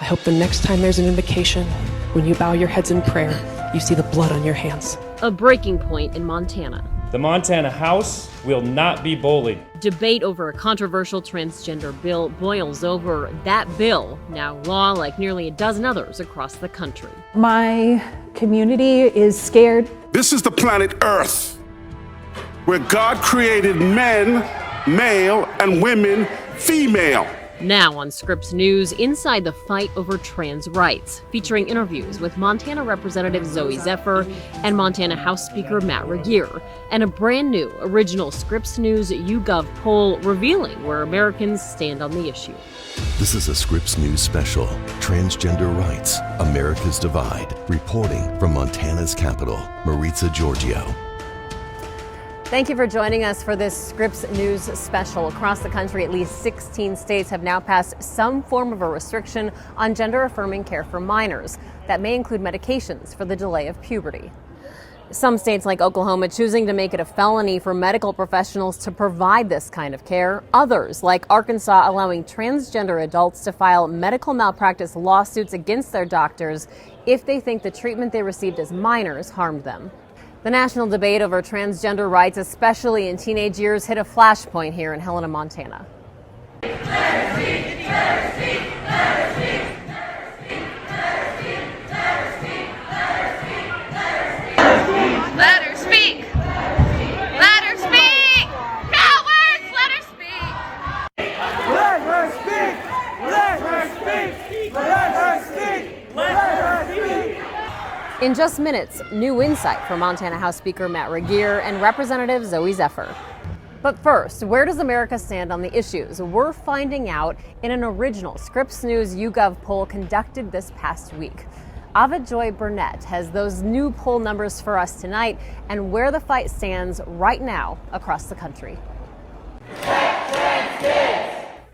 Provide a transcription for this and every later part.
hope the next time there's an invocation, when you bow your heads in prayer, you see the blood on your hands. A breaking point in Montana. The Montana House will not be bullied. Debate over a controversial transgender bill boils over that bill, now law like nearly a dozen others across the country. My community is scared. This is the planet Earth, where God created men, male, and women, female. Now on Scripps News, inside the fight over trans rights, featuring interviews with Montana Representative Zoe Zephyr and Montana House Speaker Matt Regier, and a brand new original Scripps News YouGov poll revealing where Americans stand on the issue. This is a Scripps News special, Transgender Rights, America's Divide, reporting from Montana's capital, Maritza Giorgio. Thank you for joining us for this Scripps News special. Across the country, at least 16 states have now passed some form of a restriction on gender-affirming care for minors. That may include medications for the delay of puberty. Some states like Oklahoma choosing to make it a felony for medical professionals to provide this kind of care. Others, like Arkansas, allowing transgender adults to file medical malpractice lawsuits against their doctors if they think the treatment they received as minors harmed them. The national debate over transgender rights, especially in teenage years, hit a flashpoint here in Helena, Montana. Let her speak! Let her speak! Let her speak! Let her speak! Let her speak! Cowards! Let her speak! Let her speak! Let her speak! Let her speak! Let her speak! In just minutes, new insight from Montana House Speaker Matt Regier and Representative Zoe Zephyr. But first, where does America stand on the issues? We're finding out in an original Scripps News YouGov poll conducted this past week. Ava Joy Burnett has those new poll numbers for us tonight and where the fight stands right now across the country.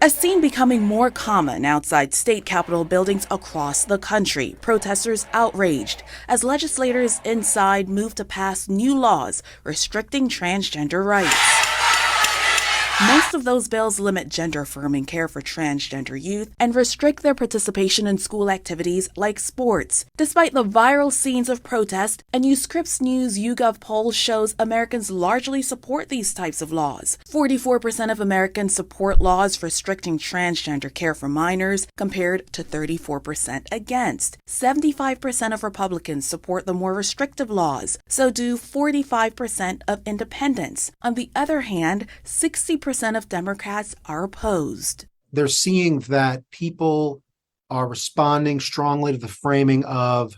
A scene becoming more common outside state capitol buildings across the country. Protesters outraged as legislators inside move to pass new laws restricting transgender rights. Most of those bills limit gender-affirming care for transgender youth and restrict their participation in school activities like sports. Despite the viral scenes of protest, a new Scripps News YouGov poll shows Americans largely support these types of laws. 44% of Americans support laws restricting transgender care for minors, compared to 34% against. 75% of Republicans support the more restrictive laws, so do 45% of independents. On the other hand, 60% of Democrats are opposed. They're seeing that people are responding strongly to the framing of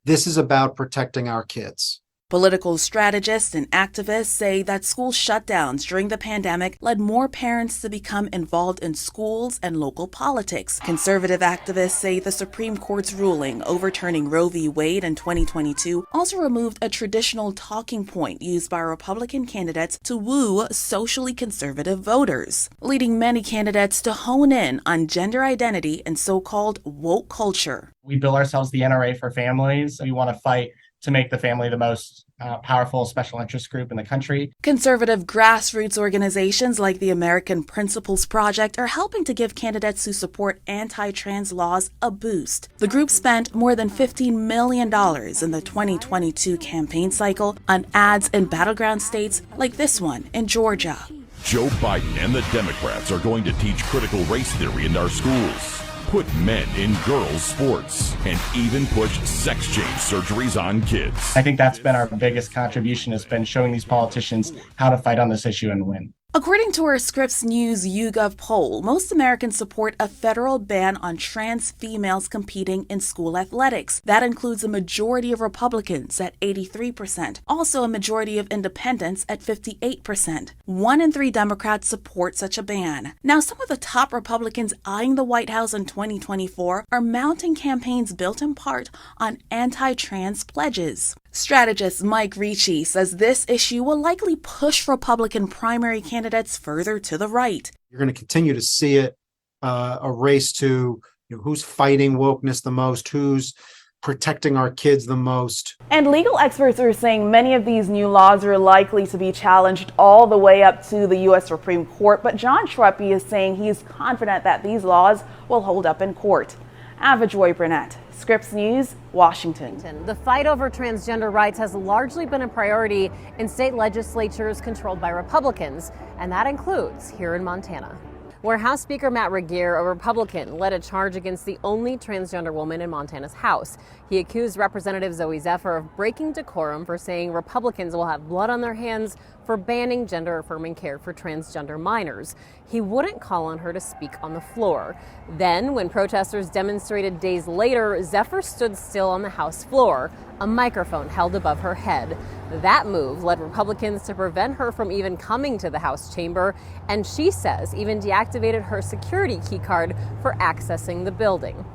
this is about protecting our kids. Political strategists and activists say that school shutdowns during the pandemic led more parents to become involved in schools and local politics. Conservative activists say the Supreme Court's ruling overturning Roe v. Wade in 2022 also removed a traditional talking point used by Republican candidates to woo socially conservative voters, leading many candidates to hone in on gender identity and so-called woke culture. We bill ourselves the NRA for families. We want to fight to make the family the most powerful special interest group in the country. Conservative grassroots organizations like the American Principles Project are helping to give candidates who support anti-trans laws a boost. The group spent more than $15 million in the 2022 campaign cycle on ads in battleground states like this one in Georgia. Joe Biden and the Democrats are going to teach critical race theory in our schools, put men in girls' sports, and even push sex change surgeries on kids. I think that's been our biggest contribution, has been showing these politicians how to fight on this issue and win. According to our Scripps News YouGov poll, most Americans support a federal ban on trans females competing in school athletics. That includes a majority of Republicans at 83%, also a majority of independents at 58%. 1 in 3 Democrats support such a ban. Now, some of the top Republicans eyeing the White House in 2024 are mounting campaigns built in part on anti-trans pledges. Strategist Mike Ricci says this issue will likely push Republican primary candidates further to the right. You're going to continue to see it, a race to who's fighting wokeness the most, who's protecting our kids the most. And legal experts are saying many of these new laws are likely to be challenged all the way up to the U.S. Supreme Court. But John Schreppe is saying he's confident that these laws will hold up in court. Ava Joy Burnett, Scripps News, Washington. The fight over transgender rights has largely been a priority in state legislatures controlled by Republicans, and that includes here in Montana, where House Speaker Matt Regier, a Republican, led a charge against the only transgender woman in Montana's House. He accused Representative Zoe Zephyr of breaking decorum for saying Republicans will have blood on their hands for banning gender-affirming care for transgender minors. He wouldn't call on her to speak on the floor. Then, when protesters demonstrated days later, Zephyr stood still on the House floor, a microphone held above her head. That move led Republicans to prevent her from even coming to the House chamber, and she says even deactivated her security key card for accessing the building.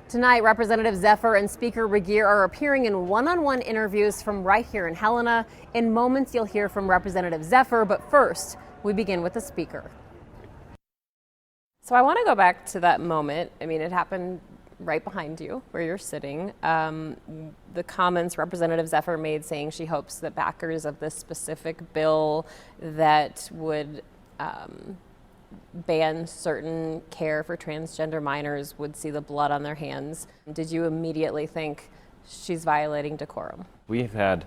Tonight, Representative Zephyr and Speaker Regier are appearing in one-on-one interviews from right here in Helena. In moments, you'll hear from Representative Zephyr, but first, we begin with the Speaker. So I want to go back to that moment. I mean, it happened right behind you, where you're sitting. The comments Representative Zephyr made saying she hopes that backers of this specific bill that would ban certain care for transgender minors would see the blood on their hands. Did you immediately think she's violating decorum? We've had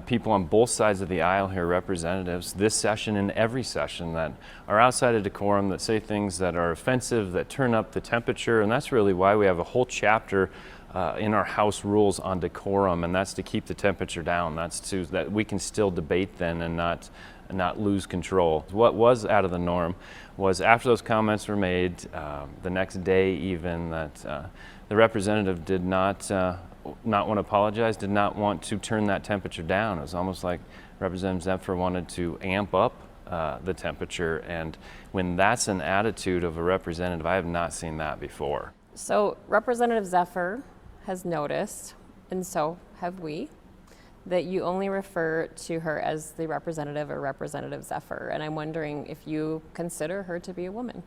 people on both sides of the aisle here, representatives, this session and every session, that are outside of decorum, that say things that are offensive, that turn up the temperature, and that's really why we have a whole chapter in our House rules on decorum, and that's to keep the temperature down. That's to that we can still debate then and not lose control. What was out of the norm was after those comments were made, the next day even, that the representative did not want to apologize, did not want to turn that temperature down. It was almost like Representative Zephyr wanted to amp up the temperature, and when that's an attitude of a representative, I have not seen that before. So Representative Zephyr has noticed, and so have we, that you only refer to her as the representative or Representative Zephyr, and I'm wondering if you consider her to be a woman.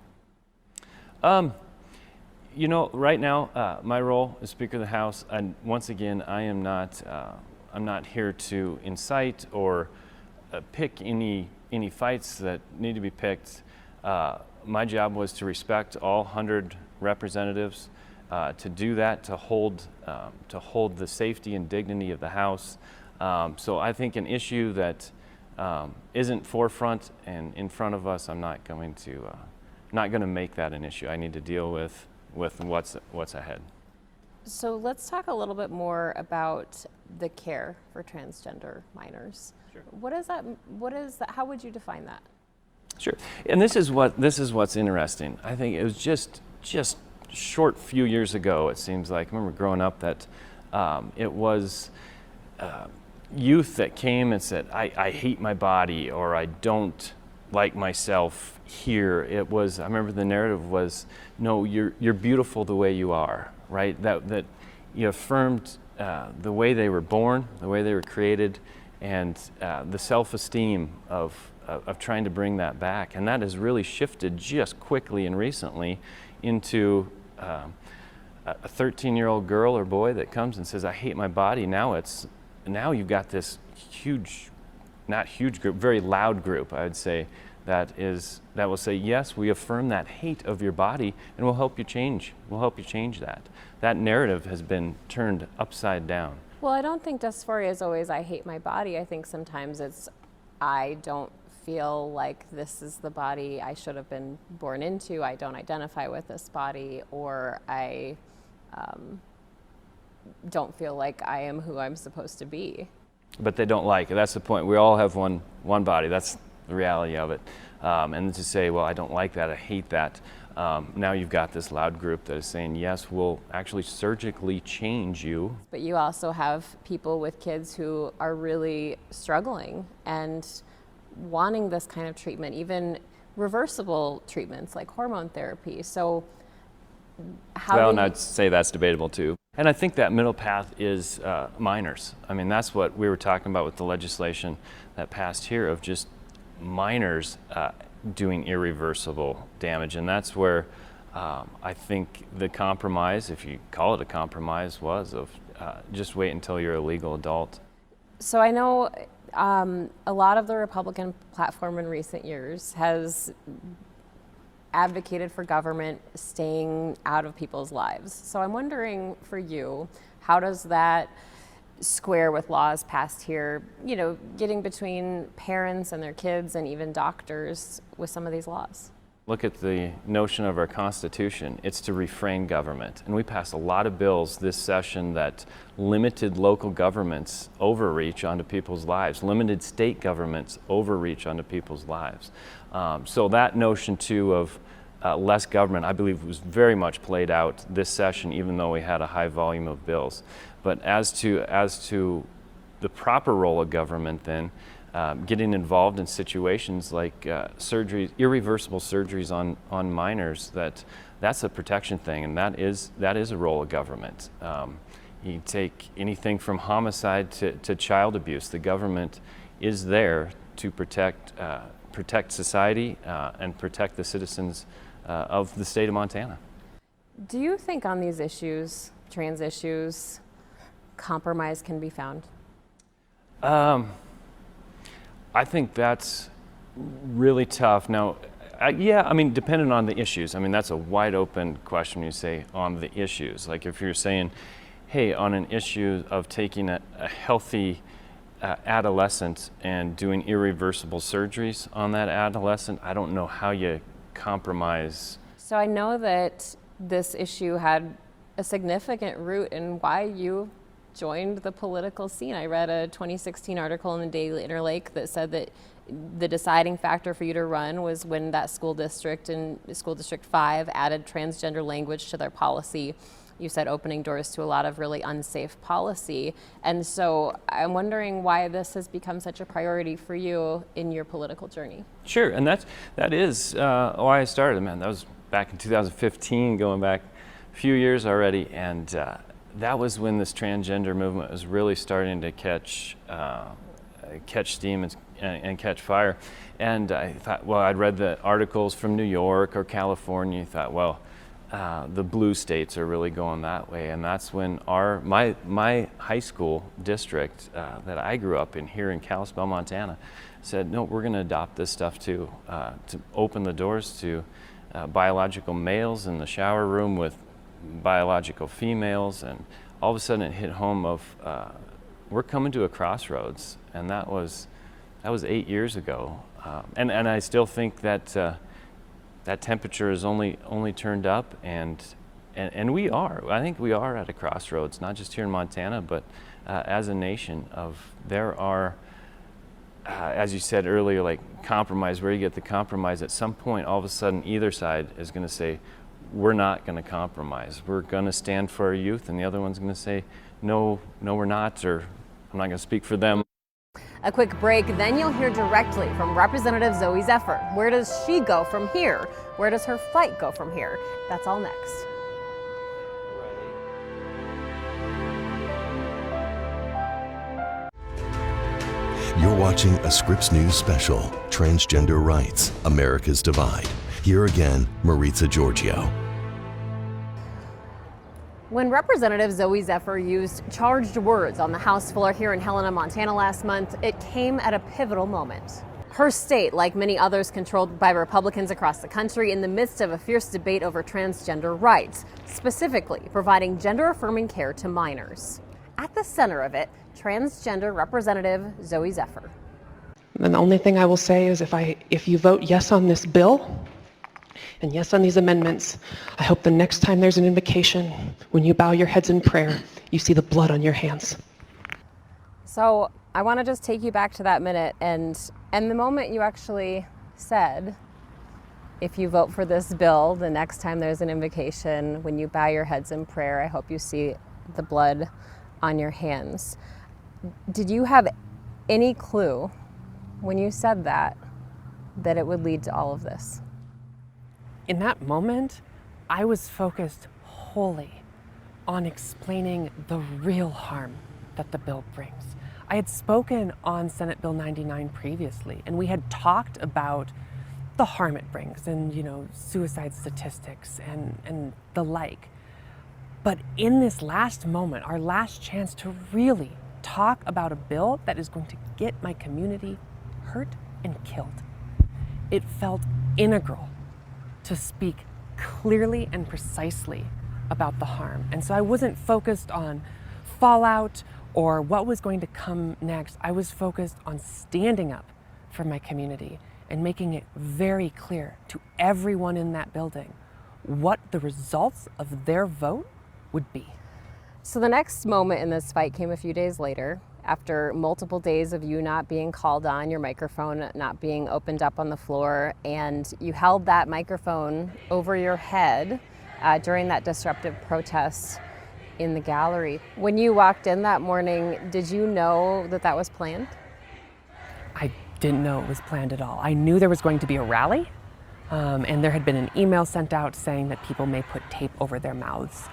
You know, right now, my role as Speaker of the House, and once again, I'm not here to incite or pick any fights that need to be picked. My job was to respect all 100 representatives, to do that, to hold the safety and dignity of the House. So I think an issue that isn't forefront and in front of us, I'm not going to make that an issue. I need to deal with what's ahead. So let's talk a little bit more about the care for transgender minors. Sure. What is that? How would you define that? Sure. And this is what's interesting. I think it was just short few years ago, it seems like. I remember growing up that it was youth that came and said, I hate my body, or I don't like myself here. I remember the narrative was, no, you're beautiful the way you are, right? That you affirmed the way they were born, the way they were created, and the self-esteem of trying to bring that back. And that has really shifted just quickly and recently into a 13-year-old girl or boy that comes and says, I hate my body. Now you've got this not huge group, very loud group, I would say, that will say, yes, we affirm that hate of your body, and we'll help you change. We'll help you change that. That narrative has been turned upside down. Well, I don't think dysphoria is always I hate my body. I think sometimes it's I don't feel like this is the body I should have been born into. I don't identify with this body, or I don't feel like I am who I'm supposed to be. But they don't like it. That's the point. We all have one body. That's the reality of it. And to say, well, I don't like that, I hate that. Now you've got this loud group that is saying, yes, we'll actually surgically change you. But you also have people with kids who are really struggling and wanting this kind of treatment, even reversible treatments like hormone therapy. So and I'd say that's debatable too. And I think that middle path is minors. I mean, that's what we were talking about with the legislation that passed here, of just minors doing irreversible damage. And that's where I think the compromise, if you call it a compromise, was of just wait until you're a legal adult. So I know a lot of the Republican platform in recent years has advocated for government staying out of people's lives. So I'm wondering for you, how does that square with laws passed here, you know, getting between parents and their kids and even doctors with some of these laws? Look at the notion of our Constitution. It's to refrain government. And we passed a lot of bills this session that limited local governments' overreach onto people's lives, limited state governments' overreach onto people's lives. So that notion too of less government, I believe, was very much played out this session, even though we had a high volume of bills. But as to the proper role of government then, getting involved in situations like surgeries, irreversible surgeries on minors, that's a protection thing, and that is a role of government. You take anything from homicide to child abuse. The government is there to protect society and protect the citizens of the state of Montana. Do you think on these issues, trans issues, compromise can be found? I think that's really tough. Now, yeah, I mean, depending on the issues. I mean, that's a wide open question when you say on the issues. Like if you're saying, hey, on an issue of taking a healthy adolescent and doing irreversible surgeries on that adolescent, I don't know how you compromise. So I know that this issue had a significant root in why you joined the political scene. I read a 2016 article in the Daily Interlake that said that the deciding factor for you to run was when that school district in School District 5 added transgender language to their policy. You said opening doors to a lot of really unsafe policy. And so I'm wondering why this has become such a priority for you in your political journey. Sure, and that is why I started, man. That was back in 2015, going back a few years already, and that was when this transgender movement was really starting to catch steam and catch fire. And I thought, well, I'd read the articles from New York or California. I thought, well, the blue states are really going that way. And that's when my high school district that I grew up in here in Kalispell, Montana, said, no, we're going to adopt this stuff too, to open the doors to biological males in the shower room with biological females. And all of a sudden it hit home of we're coming to a crossroads, and that was 8 years ago, and I still think that that temperature is only turned up, and we are. I think we are at a crossroads, not just here in Montana, but as a nation. There are, as you said earlier, like compromise. Where you get the compromise, at some point, all of a sudden, either side is going to say, we're not going to compromise. We're going to stand for our youth, and the other one's going to say, no, we're not, or I'm not going to speak for them. A quick break, then you'll hear directly from Representative Zoe Zephyr. Where does she go from here? Where does her fight go from here? That's all next. You're watching a Scripps News special, Transgender Rights, America's Divide. Here again, Maritza Giorgio. When Representative Zoe Zephyr used charged words on the House floor here in Helena, Montana last month, it came at a pivotal moment. Her state, like many others controlled by Republicans across the country, in the midst of a fierce debate over transgender rights, specifically providing gender-affirming care to minors. At the center of it, transgender Representative Zoe Zephyr. And the only thing I will say is if you vote yes on this bill, and yes on these amendments, I hope the next time there's an invocation, when you bow your heads in prayer, you see the blood on your hands. So I want to just take you back to that minute and the moment you actually said, if you vote for this bill, the next time there's an invocation, when you bow your heads in prayer, I hope you see the blood on your hands. Did you have any clue when you said that it would lead to all of this? In that moment, I was focused wholly on explaining the real harm that the bill brings. I had spoken on Senate Bill 99 previously, and we had talked about the harm it brings and, suicide statistics and the like. But in this last moment, our last chance to really talk about a bill that is going to get my community hurt and killed, it felt integral to speak clearly and precisely about the harm. And so I wasn't focused on fallout or what was going to come next. I was focused on standing up for my community and making it very clear to everyone in that building what the results of their vote would be. So the next moment in this fight came a few days later, after multiple days of you not being called on, your microphone not being opened up on the floor, and you held that microphone over your head during that disruptive protest in the gallery. When you walked in that morning, did you know that that was planned? I didn't know it was planned at all. I knew there was going to be a rally, and there had been an email sent out saying that people may put tape over their mouths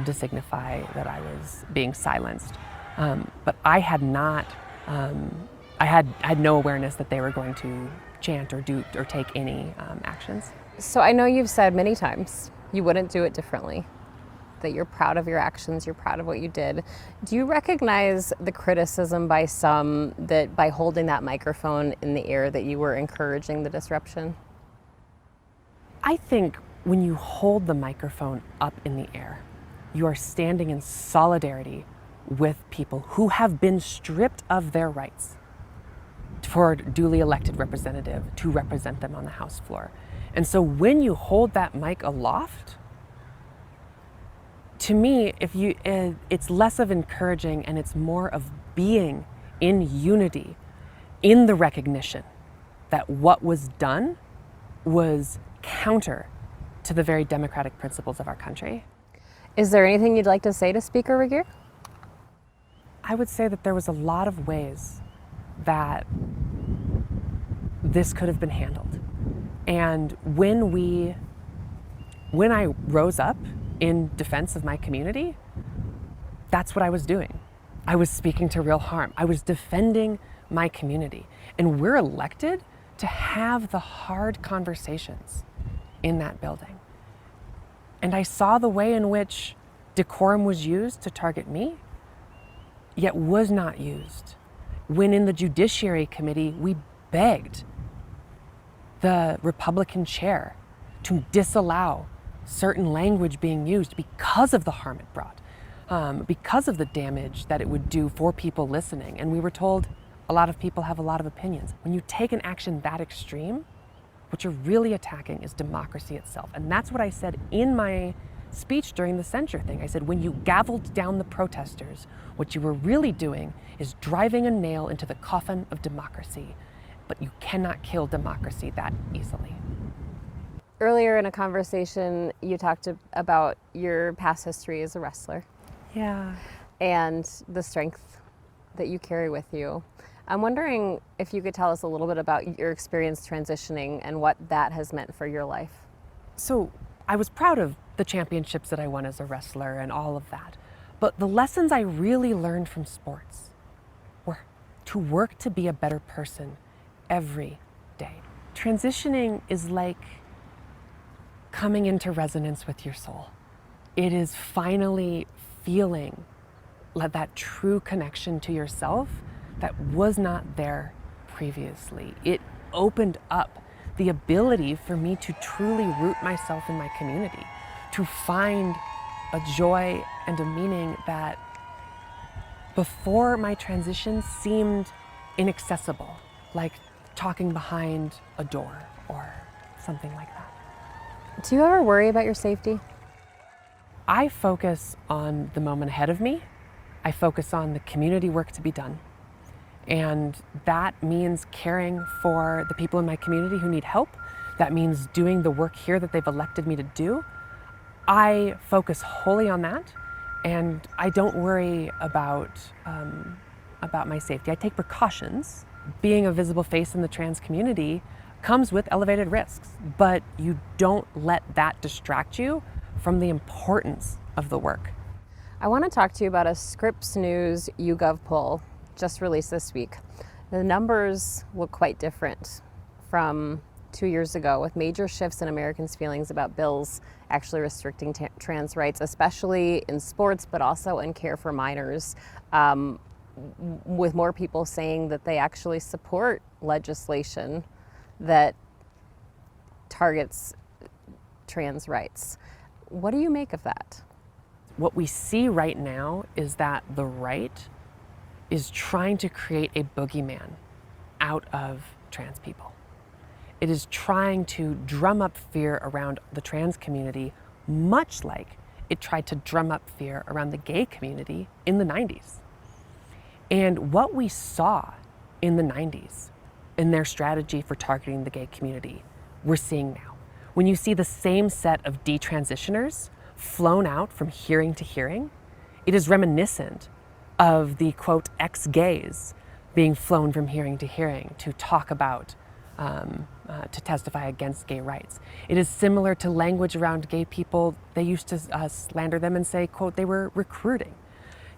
to signify that I was being silenced. But I had not, I had no awareness that they were going to chant or do or take any actions. So I know you've said many times you wouldn't do it differently, that you're proud of your actions, you're proud of what you did. Do you recognize the criticism by some that by holding that microphone in the air that you were encouraging the disruption? I think when you hold the microphone up in the air, you are standing in solidarity with people who have been stripped of their rights for a duly elected representative to represent them on the House floor. And so when you hold that mic aloft, to me, it's less of encouraging and it's more of being in unity, in the recognition that what was done was counter to the very democratic principles of our country. Is there anything you'd like to say to Speaker Regier? I would say that there was a lot of ways that this could have been handled. And when I rose up in defense of my community, that's what I was doing. I was speaking to real harm. I was defending my community. And we're elected to have the hard conversations in that building. And I saw the way in which decorum was used to target me, yet was not used. When in the Judiciary Committee, we begged the Republican chair to disallow certain language being used because of the harm it brought, because of the damage that it would do for people listening. And we were told a lot of people have a lot of opinions. When you take an action that extreme, what you're really attacking is democracy itself. And that's what I said in my speech during the censure thing. I said, when you gavelled down the protesters, what you were really doing is driving a nail into the coffin of democracy. But you cannot kill democracy that easily. Earlier in a conversation, you talked about your past history as a wrestler. Yeah. And the strength that you carry with you. I'm wondering if you could tell us a little bit about your experience transitioning and what that has meant for your life. So I was proud of the championships that I won as a wrestler and all of that. But the lessons I really learned from sports were to work to be a better person every day. Transitioning is like coming into resonance with your soul. It is finally feeling like that true connection to yourself that was not there previously. It opened up the ability for me to truly root myself in my community, to find a joy and a meaning that before my transition seemed inaccessible, like talking behind a door or something like that. Do you ever worry about your safety? I focus on the moment ahead of me. I focus on the community work to be done. And that means caring for the people in my community who need help. That means doing the work here that they've elected me to do. I focus wholly on that, and I don't worry about my safety. I take precautions. Being a visible face in the trans community comes with elevated risks, but you don't let that distract you from the importance of the work. I want to talk to you about a Scripps News YouGov poll just released this week. The numbers look quite different from 2 years ago, with major shifts in Americans' feelings about bills actually restricting trans rights, especially in sports, but also in care for minors, with more people saying that they actually support legislation that targets trans rights. What do you make of that? What we see right now is that the right is trying to create a boogeyman out of trans people. It is trying to drum up fear around the trans community, much like it tried to drum up fear around the gay community in the 90s. And what we saw in the 90s in their strategy for targeting the gay community, we're seeing now. When you see the same set of detransitioners flown out from hearing to hearing, it is reminiscent of the, quote, ex-gays being flown from hearing to hearing to talk about, to testify against gay rights. It is similar to language around gay people. They used to slander them and say, quote, they were recruiting.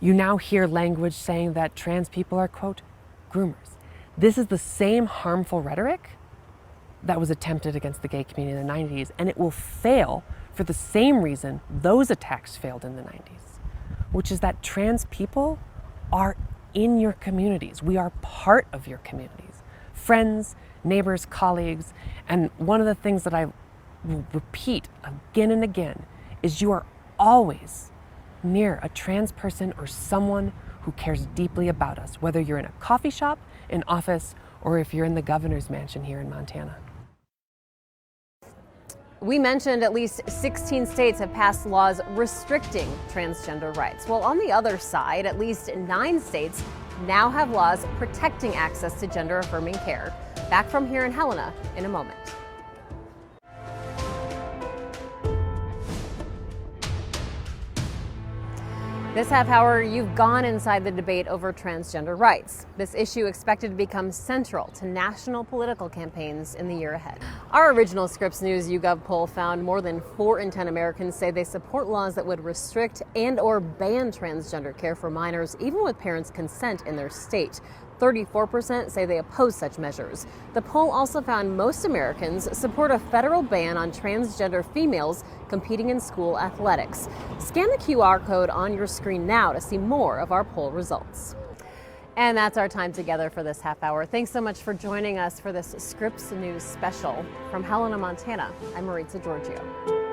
You now hear language saying that trans people are, quote, groomers. This is the same harmful rhetoric that was attempted against the gay community in the 90s, and it will fail for the same reason those attacks failed in the 90s, which is that trans people are in your communities. We are part of your communities, friends, neighbors, colleagues, and one of the things that I will repeat again and again is you are always near a trans person or someone who cares deeply about us, whether you're in a coffee shop, an office, or if you're in the governor's mansion here in Montana. We mentioned at least 16 states have passed laws restricting transgender rights. Well, on the other side, at least 9 states now have laws protecting access to gender-affirming care. Back from here in Helena in a moment. This half hour, you've gone inside the debate over transgender rights. This issue expected to become central to national political campaigns in the year ahead. Our original Scripps News YouGov poll found more than 4 in 10 Americans say they support laws that would restrict and or ban transgender care for minors, even with parents' consent in their state. 34% say they oppose such measures. The poll also found most Americans support a federal ban on transgender females competing in school athletics. Scan the QR code on your screen now to see more of our poll results. And that's our time together for this half hour. Thanks so much for joining us for this Scripps News special. From Helena, Montana, I'm Maritza Giorgio.